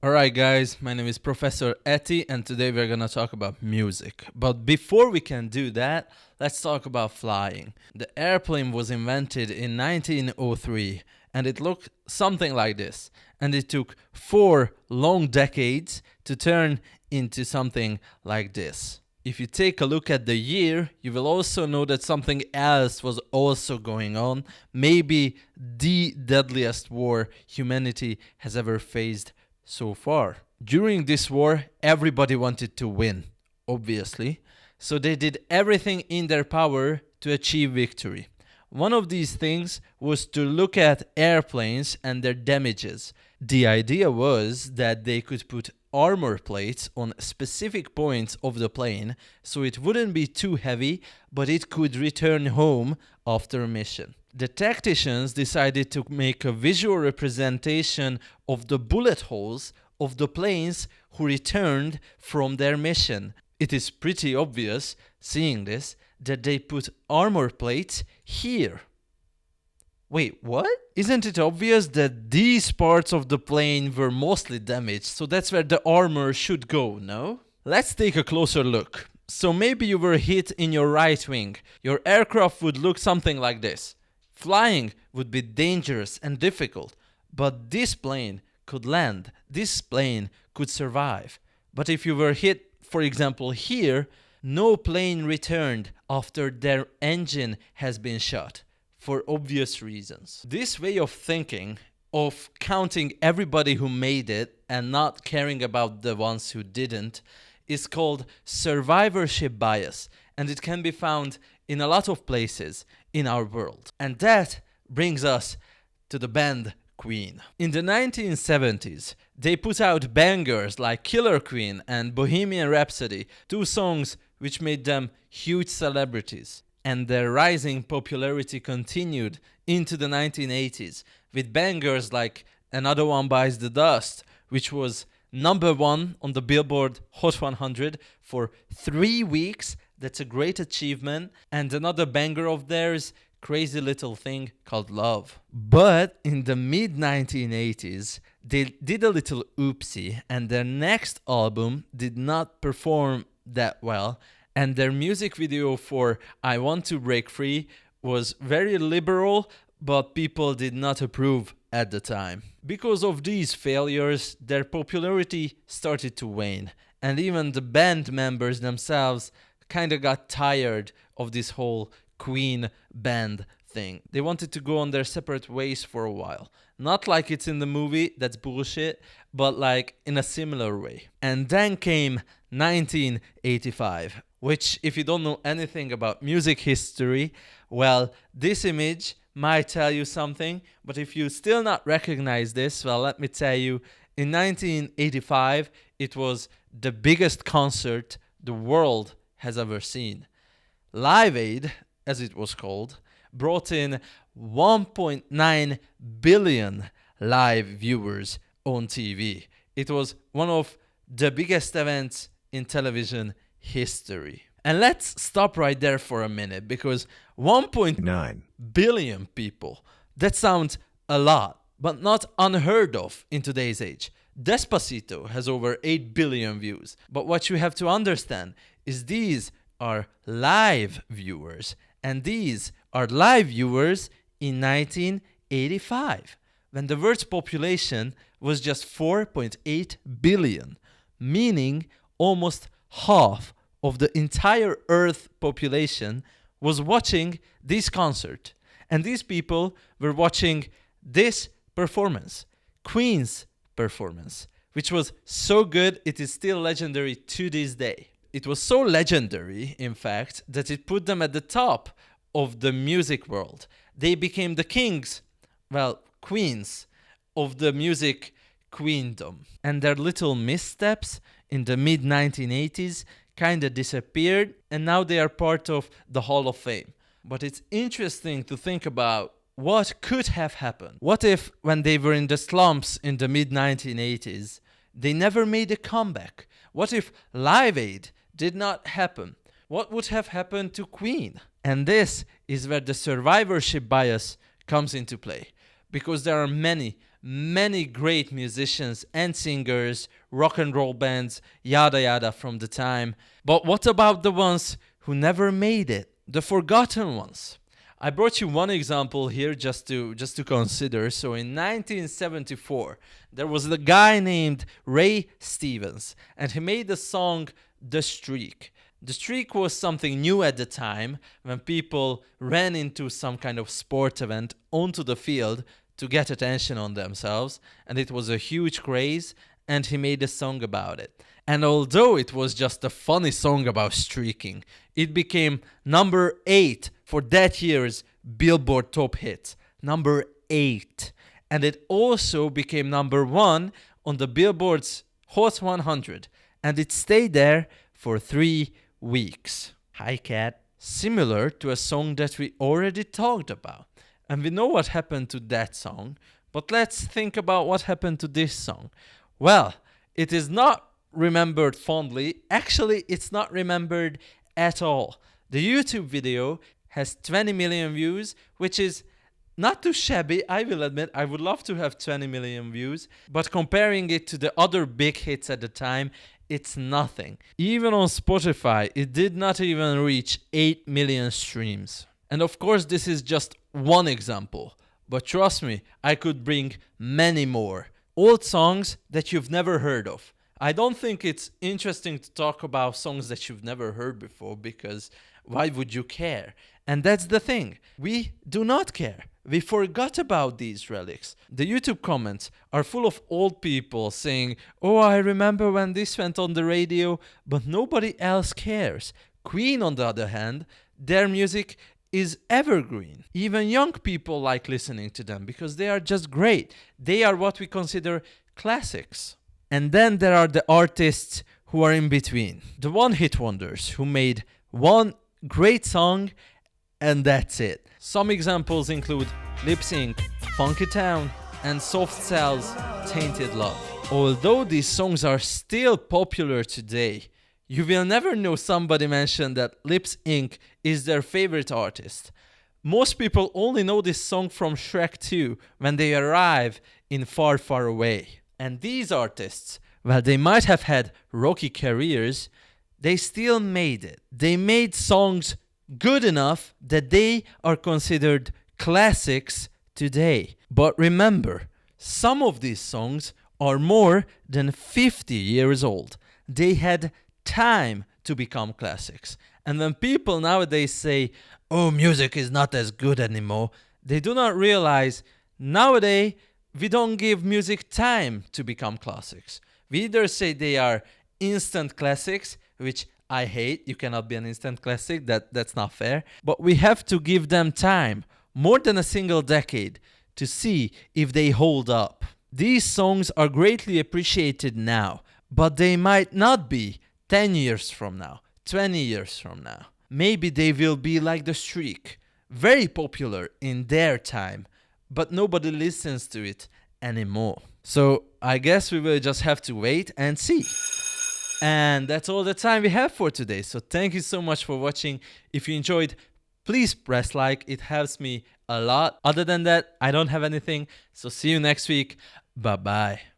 Alright, guys, my name is Professor Etty, and today we're gonna talk about music. But before we can do that, let's talk about flying. The airplane was invented in 1903, and it looked something like this. And it took 4 long decades to turn into something like this. If you take a look at the year, you will also know that something else was also going on. Maybe the deadliest war humanity has ever faced so far. During this war, everybody wanted to win, obviously, so they did everything in their power to achieve victory. One of these things was to look at airplanes and their damages. The idea was that they could put armor plates on specific points of the plane so it wouldn't be too heavy, but it could return home after a mission. The tacticians decided to make a visual representation of the bullet holes of the planes who returned from their mission. It is pretty obvious, seeing this, that they put armor plates here. Wait, what? Isn't it obvious that these parts of the plane were mostly damaged, so that's where the armor should go, no? Let's take a closer look. So maybe you were hit in your right wing. Your aircraft would look something like this. Flying would be dangerous and difficult, but this plane could land, this plane could survive. But if you were hit, for example, here, no plane returned after their engine has been shot, for obvious reasons. This way of thinking, of counting everybody who made it and not caring about the ones who didn't, is called survivorship bias, and it can be found in a lot of places in our world. And that brings us to the band Queen. In the 1970s, they put out bangers like Killer Queen and Bohemian Rhapsody, two songs which made them huge celebrities. And their rising popularity continued into the 1980s with bangers like Another One Bites the Dust, which was number one on the Billboard Hot 100 for 3 weeks. That's a great achievement. And another banger of theirs, Crazy Little Thing Called Love. But in the mid 1980s, they did a little oopsie, and their next album did not perform that well. And their music video for I Want to Break Free was very liberal, but people did not approve at the time. Because of these failures, their popularity started to wane, and even the band members themselves kinda got tired of this whole Queen band thing. They wanted to go on their separate ways for a while. Not like it's in the movie, that's bullshit, but like in a similar way. And then came 1985, which, if you don't know anything about music history, well, this image might tell you something, but if you still not recognize this, well, let me tell you, in 1985, it was the biggest concert the world has ever seen. Live Aid, as it was called, brought in 1.9 billion live viewers on TV. It was one of the biggest events in television history. And let's stop right there for a minute, because 1.9 billion people, that sounds a lot, but not unheard of in today's age. Despacito has over 8 billion views. But what you have to understand is these are live viewers, and these are live viewers in 1985, when the world's population was just 4.8 billion, meaning almost half of the entire Earth population was watching this concert. And these people were watching this performance, Queen's performance, which was so good it is still legendary to this day. It was so legendary, in fact, that it put them at the top of the music world. They became the kings, well, queens of the music queendom. And their little missteps in the mid 1980s kind of disappeared, and now they are part of the Hall of Fame. But it's interesting to think about what could have happened. What if, when they were in the slumps in the mid 1980s, they never made a comeback? What if Live Aid did not happen? What would have happened to Queen? And this is where the survivorship bias comes into play, because there are many, many great musicians and singers, rock and roll bands, yada yada from the time. But what about the ones who never made it? The forgotten ones? I brought you one example here just to consider. So in 1974, there was a guy named Ray Stevens, and he made the song The Streak. The streak was something new at the time when people ran into some kind of sport event onto the field to get attention on themselves, and it was a huge craze, and he made a song about it. And although it was just a funny song about streaking, it became number 8 for that year's Billboard Top Hits. Number 8. And it also became number 1 on the Billboard's Hot 100. And it stayed there for 3 weeks. Hi, cat. Similar to a song that we already talked about. And we know what happened to that song. But let's think about what happened to this song. Well, it is not remembered fondly. Actually, it's not remembered at all. The YouTube video has 20 million views, which is not too shabby, I will admit. I would love to have 20 million views, but comparing it to the other big hits at the time, it's nothing. Even on Spotify, it did not even reach 8 million streams. And of course, this is just one example, but trust me, I could bring many more. Old songs that you've never heard of. I don't think it's interesting to talk about songs that you've never heard before, because why would you care? And that's the thing. We do not care. We forgot about these relics. The YouTube comments are full of old people saying, "Oh, I remember when this went on the radio," but nobody else cares. Queen, on the other hand, their music is evergreen. Even young people like listening to them because they are just great. They are what we consider classics. And then there are the artists who are in between. The one-hit wonders who made one great song and that's it. Some examples include Lip Sync, Funky Town, and Soft Cell's Tainted Love. Although these songs are still popular today, you will never know somebody mention that Lip Sync is their favorite artist. Most people only know this song from Shrek 2 when they arrive in Far Far Away. And these artists, while they might have had rocky careers, they still made it. They made songs good enough that they are considered classics today. But remember, some of these songs are more than 50 years old. They had time to become classics. And when people nowadays say, "Oh, music is not as good anymore," they do not realize nowadays we don't give music time to become classics. We either say they are instant classics, which I hate. You cannot be an instant classic. That's not fair. But we have to give them time, more than a single decade, to see if they hold up. These songs are greatly appreciated now, but they might not be 10 years from now, 20 years from now. Maybe they will be like The Streak, very popular in their time, but nobody listens to it anymore. So I guess we will just have to wait and see. And that's all the time we have for today. So thank you so much for watching. If you enjoyed, please press like. It helps me a lot. Other than that, I don't have anything. So see you next week. Bye-bye.